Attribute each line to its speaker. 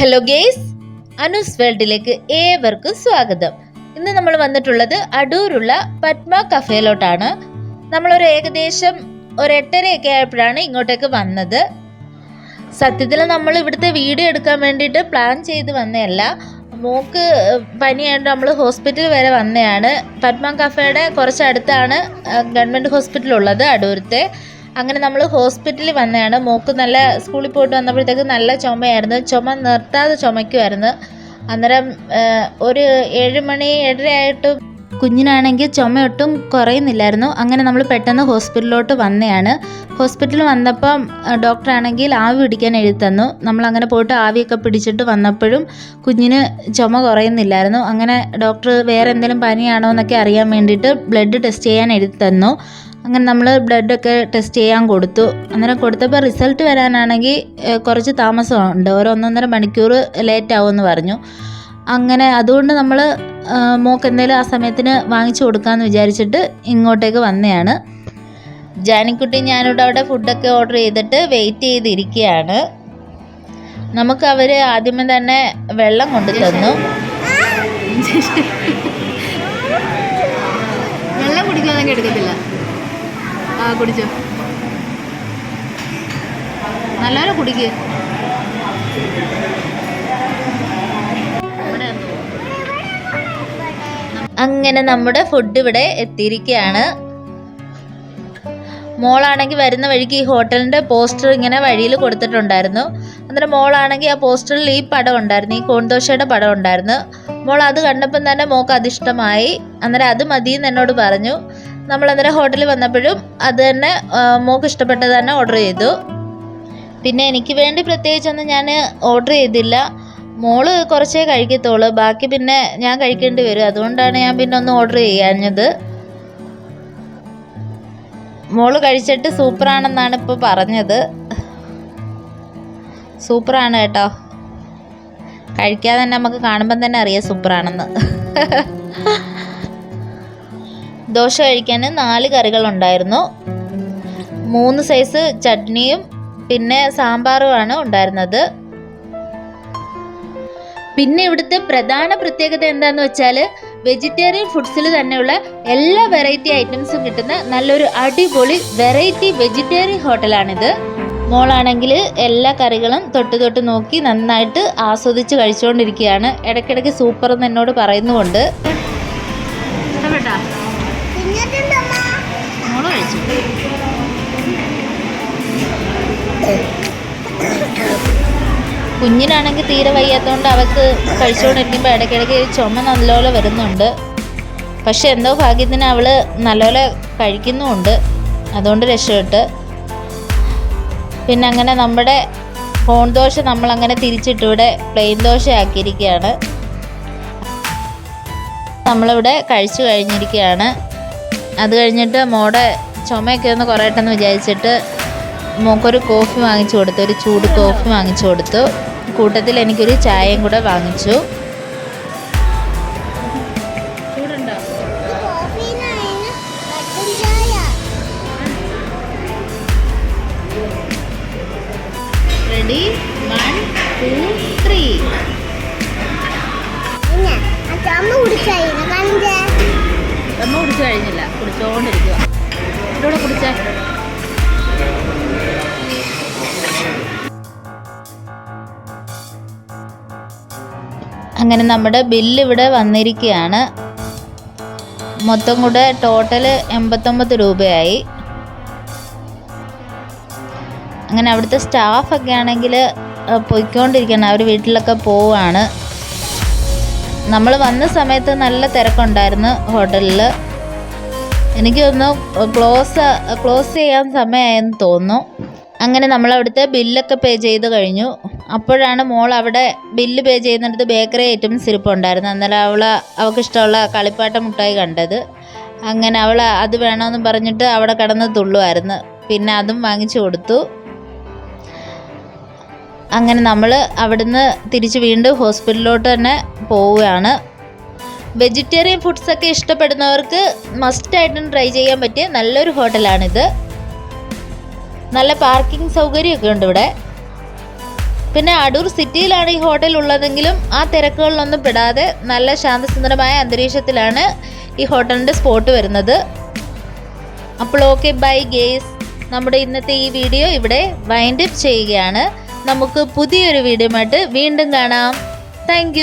Speaker 1: Hello guys, Anu's വേൾഡിലേക്ക് ഏവർക്കും സ്വാഗതം. ഇന്ന് നമ്മൾ വന്നിട്ടുള്ളത് അടൂരുള്ള പത്മ കഫേയിലോട്ടാണ്. നമ്മളൊരു ഏകദേശം 8:30 ആയപ്പോഴാണ് ഇങ്ങോട്ടേക്ക് വന്നത്. സത്യത്തിൽ നമ്മൾ ഇവിടുത്തെ വീഡിയോ എടുക്കാൻ വേണ്ടിയിട്ട് പ്ലാൻ ചെയ്ത് വന്നതല്ല. മോക്ക് പനിയായിട്ട് നമ്മൾ ഹോസ്പിറ്റൽ വരെ വന്നതാണ്. പത്മ കഫേയുടെ കുറച്ചടുത്താണ് ഗവൺമെൻറ് ഹോസ്പിറ്റലുള്ളത് അടൂരത്തെ. അങ്ങനെ നമ്മൾ ഹോസ്പിറ്റലിൽ വന്നതാണ്. മോക്ക് നല്ല സ്കൂളിൽ പോയിട്ട് വന്നപ്പോഴത്തേക്ക് നല്ല ചുമയായിരുന്നു. ചുമ നിർത്താതെ ചുമയ്ക്കുമായിരുന്നു. അന്നേരം ഒരു 7 മണി 7:30 ആയിട്ട് കുഞ്ഞിനാണെങ്കിൽ ചുമ ഒട്ടും കുറയുന്നില്ലായിരുന്നു. അങ്ങനെ നമ്മൾ പെട്ടെന്ന് ഹോസ്പിറ്റലിലോട്ട് വന്നതാണ്. ഹോസ്പിറ്റലിൽ വന്നപ്പം ഡോക്ടറാണെങ്കിൽ ആവി പിടിക്കാൻ എഴുതി തന്നു. നമ്മളങ്ങനെ പോയിട്ട് ആവിയൊക്കെ പിടിച്ചിട്ട് വന്നപ്പോഴും കുഞ്ഞിന് ചുമ കുറയുന്നില്ലായിരുന്നു. അങ്ങനെ ഡോക്ടർ വേറെ എന്തെങ്കിലും പനിയാണോ എന്നൊക്കെ അറിയാൻ വേണ്ടിയിട്ട് ബ്ലഡ് ടെസ്റ്റ് ചെയ്യാൻ എഴുതി തന്നു. അങ്ങനെ നമ്മൾ ബ്ലഡൊക്കെ ടെസ്റ്റ് ചെയ്യാൻ കൊടുത്തു. അന്നേരം കൊടുത്തപ്പോൾ റിസൾട്ട് വരാനാണെങ്കിൽ കുറച്ച് താമസമുണ്ട്, 1-1.5 മണിക്കൂർ ലേറ്റ് ആവുമെന്ന് പറഞ്ഞു. അങ്ങനെ അതുകൊണ്ട് നമ്മൾ മോക്ക് എന്തെങ്കിലും ആ സമയത്തിന് വാങ്ങിച്ചു കൊടുക്കാമെന്ന് വിചാരിച്ചിട്ട് ഇങ്ങോട്ടേക്ക് വന്നതാണ്. ജാനിക്കുട്ടി ഞാനിവിടെ അവിടെ ഫുഡൊക്കെ ഓർഡർ ചെയ്തിട്ട് വെയിറ്റ് ചെയ്തിരിക്കുകയാണ്. നമുക്ക് അവർ ആദ്യമേ തന്നെ വെള്ളം കൊണ്ടു തന്നു.
Speaker 2: വെള്ളം കുടിക്കാനൊക്കെ എടുക്കത്തില്ല. കുടിച്ചോ, നല്ലപോലെ കുടിക്ക്.
Speaker 1: അങ്ങനെ നമ്മുടെ ഫുഡ് ഇവിടെ എത്തിയിരിക്കുകയാണ്. മോളാണെങ്കിൽ വരുന്ന വഴിക്ക് ഈ ഹോട്ടലിൻ്റെ പോസ്റ്റർ ഇങ്ങനെ വഴിയിൽ കൊടുത്തിട്ടുണ്ടായിരുന്നു. അന്നേരം മോളാണെങ്കിൽ ആ പോസ്റ്ററിൽ ഈ പടം ഉണ്ടായിരുന്നു, ഈ കോൺദോശയുടെ പടം ഉണ്ടായിരുന്നു. മോൾ അത് കണ്ടപ്പം തന്നെ മോൾക്ക് അതിഷ്ടമായി. അന്നേരം അത് മതിയെന്ന് എന്നോട് പറഞ്ഞു. നമ്മളന്നേരം ഹോട്ടലിൽ വന്നപ്പോഴും അത് തന്നെ മോൾക്ക് ഇഷ്ടപ്പെട്ടത് തന്നെ ഓർഡർ ചെയ്തു. പിന്നെ എനിക്ക് വേണ്ടി പ്രത്യേകിച്ചൊന്നും ഞാൻ ഓർഡർ ചെയ്തില്ല. മോള് കുറച്ചേ കഴിക്കത്തുള്ളൂ, ബാക്കി പിന്നെ ഞാൻ കഴിക്കേണ്ടി വരും. അതുകൊണ്ടാണ് ഞാൻ പിന്നെ ഒന്നും ഓർഡർ ചെയ്യാഞ്ഞത്. മോള് കഴിച്ചിട്ട് സൂപ്പറാണെന്നാണ് ഇപ്പോൾ പറഞ്ഞത്. സൂപ്പറാണ് കേട്ടോ, കഴിക്കാതെ തന്നെ നമുക്ക് കാണുമ്പം തന്നെ അറിയാം സൂപ്പറാണെന്ന്. ദോശ കഴിക്കാൻ 4 കറികളുണ്ടായിരുന്നു. 3 സൈസ് ചട്നിയും പിന്നെ സാമ്പാറുമാണ് ഉണ്ടായിരുന്നത്. പിന്നെ ഇവിടുത്തെ പ്രധാന പ്രത്യേകത എന്താണെന്ന് വെച്ചാൽ വെജിറ്റേറിയൻ ഫുഡ്സിൽ തന്നെയുള്ള എല്ലാ വെറൈറ്റി ഐറ്റംസും കിട്ടുന്ന നല്ലൊരു അടിപൊളി വെറൈറ്റി വെജിറ്റേറിയൻ ഹോട്ടലാണിത്. മോളാണെങ്കിൽ എല്ലാ കറികളും തൊട്ട് നോക്കി നന്നായിട്ട് ആസ്വദിച്ച് കഴിച്ചുകൊണ്ടിരിക്കുകയാണ്. ഇടയ്ക്കിടയ്ക്ക് സൂപ്പർ എന്ന് എന്നോട് പറയുന്നുമുണ്ട്.
Speaker 2: മോള് കഴിച്ചു.
Speaker 1: കുഞ്ഞിനാണെങ്കിൽ തീരെ വയ്യാത്തതുകൊണ്ട് അവൾക്ക് കഴിച്ചുകൊണ്ടിരിക്കുമ്പോൾ ഇടയ്ക്കിടയ്ക്ക് ചുമ നല്ലപോലെ വരുന്നുണ്ട്. പക്ഷെ എന്തോ ഭാഗ്യത്തിന് അവൾ നല്ലപോലെ കഴിക്കുന്നുമുണ്ട്, അതുകൊണ്ട് രക്ഷപ്പെട്ട്. പിന്നെ അങ്ങനെ നമ്മുടെ കോൺ ദോശ നമ്മളങ്ങനെ തിരിച്ചിട്ട് ഇവിടെ പ്ലെയിൻ ദോശ ആക്കിയിരിക്കുകയാണ്. നമ്മളിവിടെ കഴിച്ചു കഴിഞ്ഞിരിക്കുകയാണ്. അത് കഴിഞ്ഞിട്ട് മോടെ ചുമയൊക്കെ ഒന്ന് കുറയട്ടെന്ന് വിചാരിച്ചിട്ട് മോക്കൊരു കോഫി വാങ്ങിച്ചു കൊടുത്തു, ഒരു ചൂട് കോഫി വാങ്ങിച്ചു കൊടുത്തു. കൂട്ടത്തിൽ എനിക്കൊരു ചായയും കൂടെ വാങ്ങിച്ചു.
Speaker 2: റെഡി, 1 2 3.
Speaker 1: അമ്മ കുടിച്ചു കഴിഞ്ഞില്ല, കുടിച്ചോണ്ടിരിക്കുക.
Speaker 2: ഇവിടെ കുടിച്ചേ.
Speaker 1: അങ്ങനെ നമ്മുടെ ബില്ല് ഇവിടെ വന്നിരിക്കുകയാണ്. മൊത്തം കൂടെ ടോട്ടൽ 89 രൂപയായി. അങ്ങനെ അവിടുത്തെ സ്റ്റാഫൊക്കെ ആണെങ്കിൽ പൊയ്ക്കൊണ്ടിരിക്കുകയാണ്, അവർ വീട്ടിലൊക്കെ പോവുകയാണ്. നമ്മൾ വന്ന സമയത്ത് നല്ല തിരക്കുണ്ടായിരുന്നു ഹോട്ടലിൽ. എനിക്ക് തോന്നുന്നു ക്ലോസ് ചെയ്യാൻ സമയമായെന്ന് തോന്നുന്നു. അങ്ങനെ നമ്മളവിടുത്തെ ബില്ലൊക്കെ പേ ചെയ്ത് കഴിഞ്ഞു. അപ്പോഴാണ് മോൾ അവിടെ ബില്ല് പേ ചെയ്യുന്നിടത്ത് ബേക്കറി ഐറ്റംസ് ഇരിപ്പുണ്ടായിരുന്നു. അന്നേരം അവൾക്ക് ഇഷ്ടമുള്ള കളിപ്പാട്ട മുട്ടായി കണ്ടത്. അങ്ങനെ അവൾ അത് വേണമെന്ന് പറഞ്ഞിട്ട് അവിടെ കിടന്ന് തുള്ളുമായിരുന്നു. പിന്നെ അതും വാങ്ങിച്ചു കൊടുത്തു. അങ്ങനെ നമ്മൾ അവിടുന്ന് തിരിച്ച് വീണ്ടും ഹോസ്പിറ്റലിലോട്ട് തന്നെ പോവുകയാണ്. വെജിറ്റേറിയൻ ഫുഡ്സൊക്കെ ഇഷ്ടപ്പെടുന്നവർക്ക് മസ്റ്റായിട്ടും ട്രൈ ചെയ്യാൻ പറ്റിയ നല്ലൊരു ഹോട്ടലാണിത്. നല്ല പാർക്കിംഗ് സൗകര്യമൊക്കെ ഉണ്ട് ഇവിടെ. പിന്നെ അടൂർ സിറ്റിയിലാണ് ഈ ഹോട്ടൽ ഉള്ളതെങ്കിലും ആ തിരക്കുകളിലൊന്നും പെടാതെ നല്ല ശാന്തസുന്ദരമായ അന്തരീക്ഷത്തിലാണ് ഈ ഹോട്ടലിൻ്റെ സ്പോട്ട് വരുന്നത്. അപ്പോൾ ഓക്കെ, ബൈ ഗേസ്. നമ്മുടെ ഇന്നത്തെ ഈ വീഡിയോ ഇവിടെ വൈൻഡ് അപ്പ് ചെയ്യുകയാണ്. നമുക്ക് പുതിയൊരു വീഡിയോ ആയിട്ട് വീണ്ടും കാണാം. താങ്ക്